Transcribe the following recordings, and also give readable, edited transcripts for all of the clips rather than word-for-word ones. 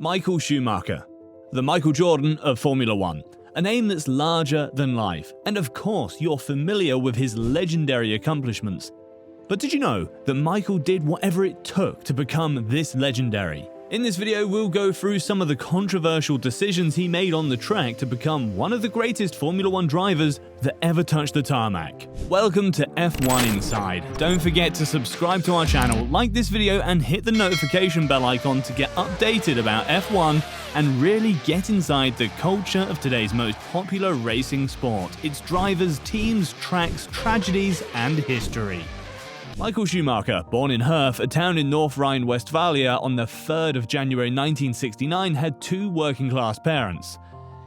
Michael Schumacher, the Michael Jordan of Formula One, a name that's larger than life, and of course you're familiar with his legendary accomplishments. But did you know that Michael did whatever it took to become this legendary? In this video, we'll go through some of the controversial decisions he made on the track to become one of the greatest Formula One drivers that ever touched the tarmac. Welcome to F1 Inside. Don't forget to subscribe to our channel, like this video, and hit the notification bell icon to get updated about F1 and really get inside the culture of today's most popular racing sport, its drivers, teams, tracks, tragedies, and history. Michael Schumacher, born in Herf, a town in North Rhine-Westphalia, on the 3rd of January 1969, had two working-class parents.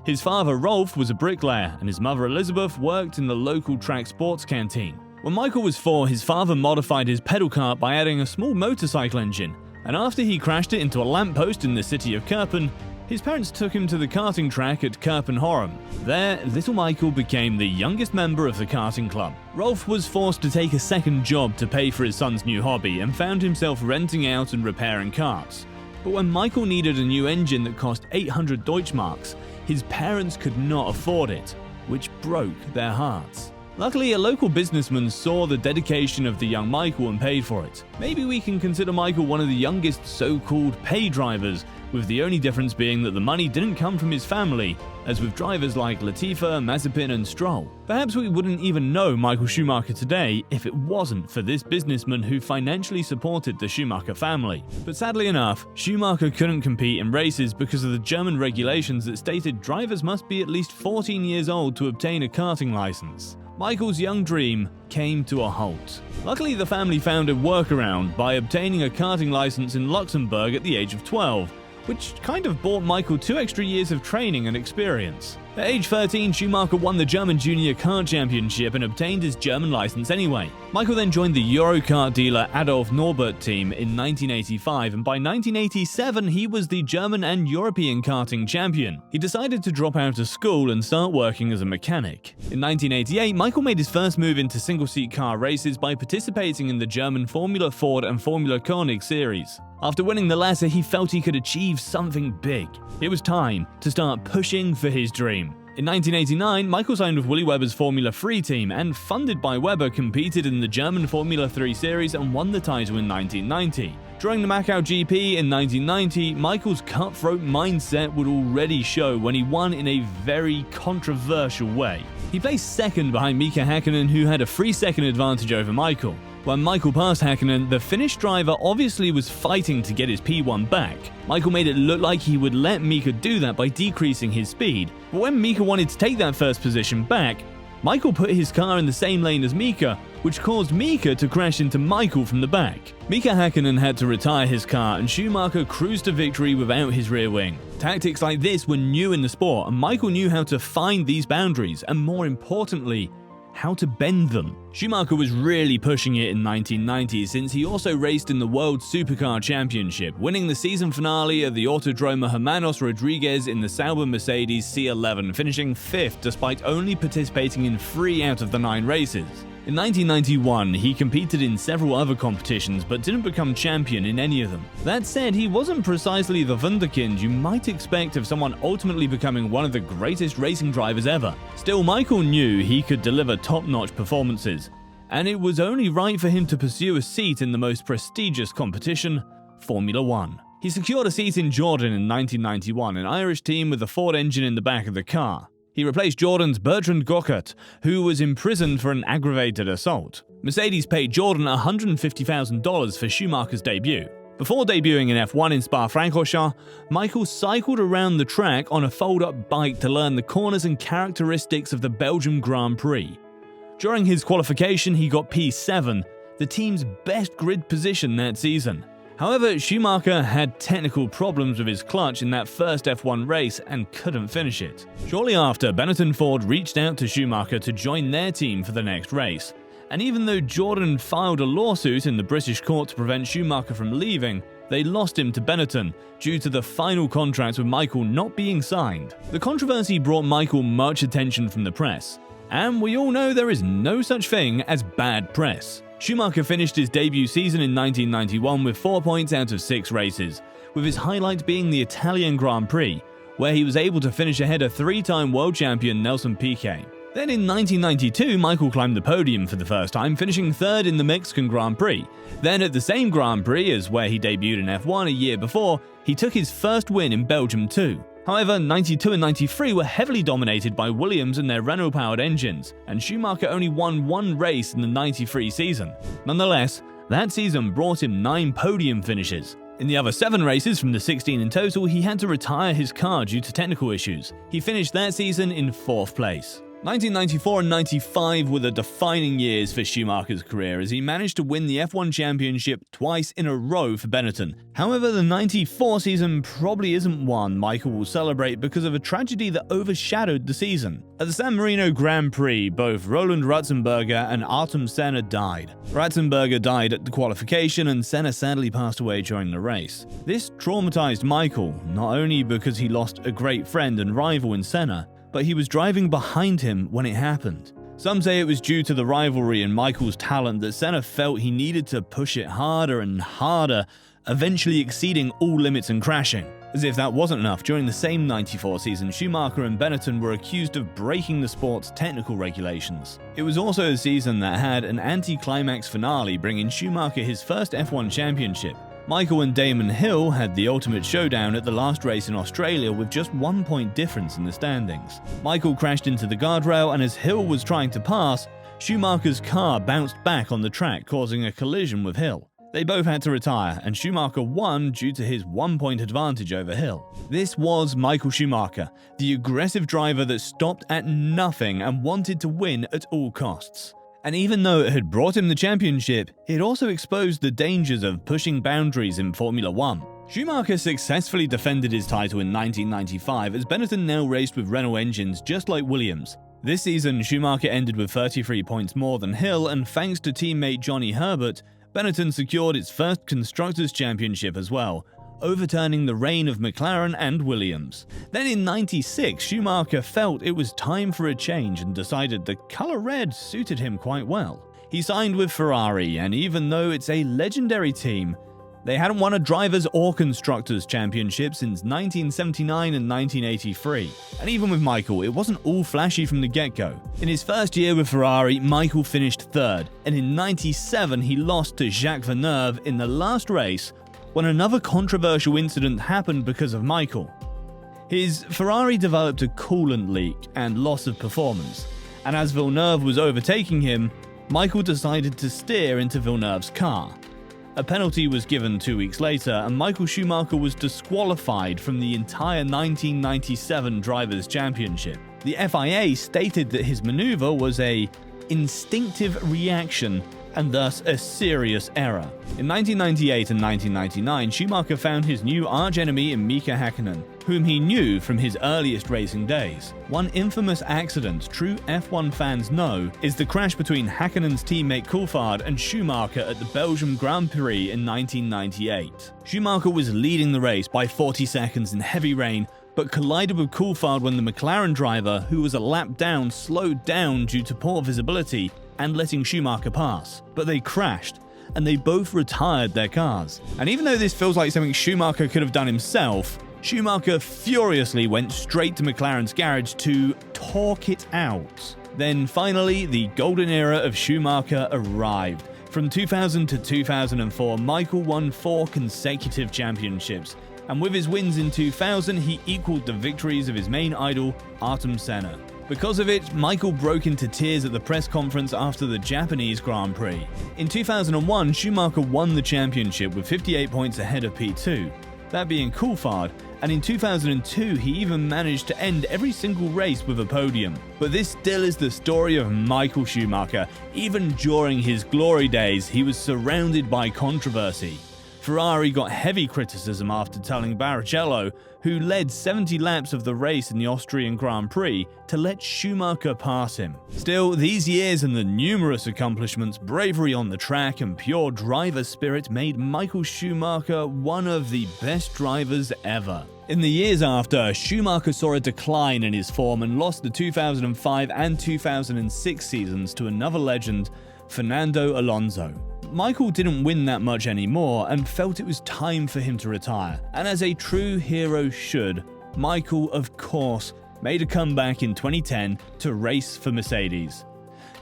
His father, Rolf, was a bricklayer, and his mother, Elizabeth, worked in the local track sports canteen. When Michael was 4, his father modified his pedal cart by adding a small motorcycle engine, and after he crashed it into a lamppost in the city of Kerpen, his parents took him to the karting track at Kerpenhorum. There, little Michael became the youngest member of the karting club. Rolf was forced to take a second job to pay for his son's new hobby and found himself renting out and repairing karts. But when Michael needed a new engine that cost 800 Deutschmarks, his parents could not afford it, which broke their hearts. Luckily, a local businessman saw the dedication of the young Michael and paid for it. Maybe we can consider Michael one of the youngest so-called pay drivers, with the only difference being that the money didn't come from his family, as with drivers like Latifi, Mazepin, and Stroll. Perhaps we wouldn't even know Michael Schumacher today if it wasn't for this businessman who financially supported the Schumacher family. But sadly enough, Schumacher couldn't compete in races because of the German regulations that stated drivers must be at least 14 years old to obtain a karting license. Michael's young dream came to a halt. Luckily, the family found a workaround by obtaining a karting license in Luxembourg at the age of 12, which kind of bought Michael 2 extra years of training and experience. At age 13, Schumacher won the German Junior Kart Championship and obtained his German license anyway. Michael then joined the Eurokart dealer Adolf Norbert team in 1985, and by 1987 he was the German and European karting champion. He decided to drop out of school and start working as a mechanic. In 1988, Michael made his first move into single-seat car races by participating in the German Formula Ford and Formula Koenig series. After winning the latter, he felt he could achieve something big. It was time to start pushing for his dream. In 1989, Michael signed with Willy Webber's Formula 3 team and, funded by Webber, competed in the German Formula 3 series and won the title in 1990. During the Macau GP in 1990, Michael's cutthroat mindset would already show when he won in a very controversial way. He placed second behind Mika Häkkinen, who had a 3-second advantage over Michael. When Michael passed Häkkinen, the Finnish driver obviously was fighting to get his P1 back. Michael made it look like he would let Mika do that by decreasing his speed, but when Mika wanted to take that first position back, Michael put his car in the same lane as Mika, which caused Mika to crash into Michael from the back. Mika Häkkinen had to retire his car, and Schumacher cruised to victory without his rear wing. Tactics like this were new in the sport, and Michael knew how to find these boundaries, and more importantly, how to bend them. Schumacher was really pushing it in 1990 since he also raced in the World Supercar Championship, winning the season finale of the Autodromo Hermanos Rodriguez in the Sauber Mercedes C11, finishing 5th despite only participating in 3 out of the 9 races. In 1991, he competed in several other competitions but didn't become champion in any of them. That said, he wasn't precisely the wunderkind you might expect of someone ultimately becoming one of the greatest racing drivers ever. Still, Michael knew he could deliver top-notch performances, and it was only right for him to pursue a seat in the most prestigious competition, Formula One. He secured a seat in Jordan in 1991, an Irish team with a Ford engine in the back of the car. He replaced Jordan's Bertrand Gockert, who was imprisoned for an aggravated assault. Mercedes paid Jordan $150,000 for Schumacher's debut. Before debuting in F1 in Spa-Francorchamps, Michael cycled around the track on a fold-up bike to learn the corners and characteristics of the Belgium Grand Prix. During his qualification, he got P7, the team's best grid position that season. However, Schumacher had technical problems with his clutch in that first F1 race and couldn't finish it. Shortly after, Benetton Ford reached out to Schumacher to join their team for the next race. And even though Jordan filed a lawsuit in the British court to prevent Schumacher from leaving, they lost him to Benetton due to the final contract with Michael not being signed. The controversy brought Michael much attention from the press, and we all know there is no such thing as bad press. Schumacher finished his debut season in 1991 with 4 points out of 6 races, with his highlight being the Italian Grand Prix, where he was able to finish ahead of 3-time world champion Nelson Piquet. Then in 1992, Michael climbed the podium for the first time, finishing 3rd in the Mexican Grand Prix. Then at the same Grand Prix as where he debuted in F1 a year before, he took his first win in Belgium too. However, 92 and 93 were heavily dominated by Williams and their Renault-powered engines, and Schumacher only won 1 race in the 93 season. Nonetheless, that season brought him 9 podium finishes. In the other 7 races from the 16 in total, he had to retire his car due to technical issues. He finished that season in 4th place. 1994 and 95 were the defining years for Schumacher's career as he managed to win the F1 championship twice in a row for Benetton. However, the 94 season probably isn't one Michael will celebrate because of a tragedy that overshadowed the season. At the San Marino Grand Prix, both Roland Ratzenberger and Ayrton Senna died. Ratzenberger died at the qualification and Senna sadly passed away during the race. This traumatized Michael, not only because he lost a great friend and rival in Senna, but he was driving behind him when it happened. Some say it was due to the rivalry and Michael's talent that Senna felt he needed to push it harder and harder, eventually exceeding all limits and crashing. As if that wasn't enough, during the same 94 season, Schumacher and Benetton were accused of breaking the sport's technical regulations. It was also a season that had an anti-climax finale, bringing Schumacher his first F1 championship. Michael and Damon Hill had the ultimate showdown at the last race in Australia with just 1 point difference in the standings. Michael crashed into the guardrail, and as Hill was trying to pass, Schumacher's car bounced back on the track, causing a collision with Hill. They both had to retire, and Schumacher won due to his 1 point advantage over Hill. This was Michael Schumacher, the aggressive driver that stopped at nothing and wanted to win at all costs. And even though it had brought him the championship, it also exposed the dangers of pushing boundaries in Formula 1. Schumacher successfully defended his title in 1995 as Benetton now raced with Renault engines just like Williams. This season, Schumacher ended with 33 points more than Hill, and thanks to teammate Johnny Herbert, Benetton secured its first Constructors' Championship as well, overturning the reign of McLaren and Williams. Then in 96, Schumacher felt it was time for a change and decided the colour red suited him quite well. He signed with Ferrari, and even though it's a legendary team, they hadn't won a Drivers' or Constructors' Championship since 1979 and 1983. And even with Michael, it wasn't all flashy from the get-go. In his first year with Ferrari, Michael finished 3rd, and in 97 he lost to Jacques Villeneuve in the last race when another controversial incident happened because of Michael. His Ferrari developed a coolant leak and loss of performance, and as Villeneuve was overtaking him, Michael decided to steer into Villeneuve's car. A penalty was given 2 weeks later, and Michael Schumacher was disqualified from the entire 1997 Drivers' Championship. The FIA stated that his maneuver was an instinctive reaction and thus a serious error. In 1998 and 1999, Schumacher found his new arch-enemy in Mika Häkkinen, whom he knew from his earliest racing days. One infamous accident true F1 fans know is the crash between Häkkinen's teammate Coulthard and Schumacher at the Belgium Grand Prix in 1998. Schumacher was leading the race by 40 seconds in heavy rain, but collided with Coulthard when the McLaren driver, who was a lap down, slowed down due to poor visibility and letting Schumacher pass. But they crashed, and they both retired their cars. And even though this feels like something Schumacher could have done himself, Schumacher furiously went straight to McLaren's garage to talk it out. Then finally, the golden era of Schumacher arrived. From 2000 to 2004, Michael won 4 consecutive championships, and with his wins in 2000, he equaled the victories of his main idol, Ayrton Senna. Because of it, Michael broke into tears at the press conference after the Japanese Grand Prix. In 2001, Schumacher won the championship with 58 points ahead of P2, that being Coulthard, and in 2002 he even managed to end every single race with a podium. But this still is the story of Michael Schumacher. Even during his glory days, he was surrounded by controversy. Ferrari got heavy criticism after telling Barrichello, who led 70 laps of the race in the Austrian Grand Prix, to let Schumacher pass him. Still, these years and the numerous accomplishments, bravery on the track, and pure driver spirit made Michael Schumacher one of the best drivers ever. In the years after, Schumacher saw a decline in his form and lost the 2005 and 2006 seasons to another legend, Fernando Alonso. Michael didn't win that much anymore and felt it was time for him to retire. And as a true hero should, Michael, of course, made a comeback in 2010 to race for Mercedes.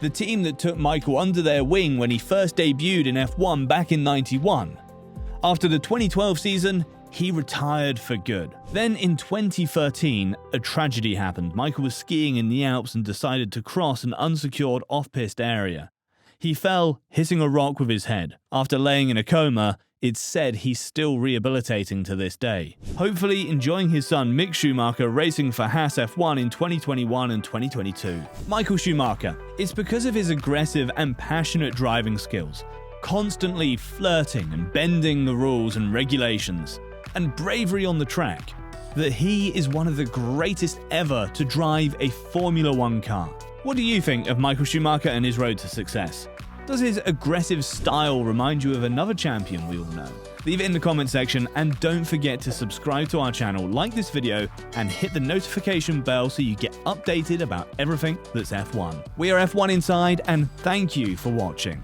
The team that took Michael under their wing when he first debuted in F1 back in '91. After the 2012 season, he retired for good. Then in 2013, a tragedy happened. Michael was skiing in the Alps and decided to cross an unsecured off-piste area. He fell, hitting a rock with his head. After laying in a coma, it's said he's still rehabilitating to this day. Hopefully enjoying his son Mick Schumacher racing for Haas F1 in 2021 and 2022. Michael Schumacher. It's because of his aggressive and passionate driving skills, constantly flirting and bending the rules and regulations, and bravery on the track, that he is one of the greatest ever to drive a Formula One car. What do you think of Michael Schumacher and his road to success? Does his aggressive style remind you of another champion we all know? Leave it in the comment section, and don't forget to subscribe to our channel, like this video, and hit the notification bell so you get updated about everything that's F1. We are F1 Inside, and thank you for watching.